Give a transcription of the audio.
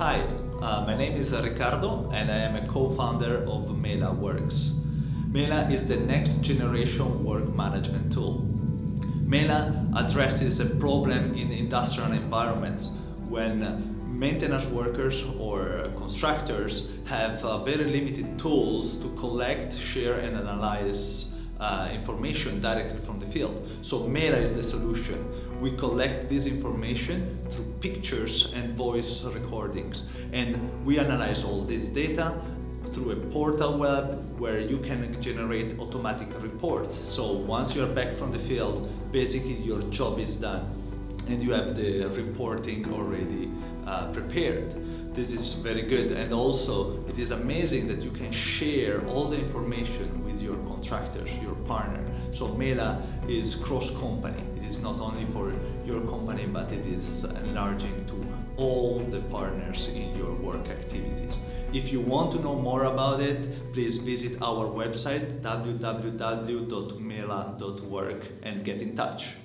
Hi, my name is Riccardo and I am a co-founder of Mela Works. Mela is the next generation work management tool. Mela addresses a problem in industrial environments when maintenance workers or constructors have very limited tools to collect, share and analyze information directly from the field. So Mela is the solution. We collect this information through pictures and voice recordings, and we analyze all this data through a portal web where you can generate automatic reports. So once you're back from the field, basically your job is done and you have the reporting already prepared. This is very good, and also it is amazing that you can share all the information with your contractors, your partner. So Mela is cross-company. It is not only for your company, but it is enlarging to all the partners in your work activities. If you want to know more about it, please visit our website www.mela.work and get in touch.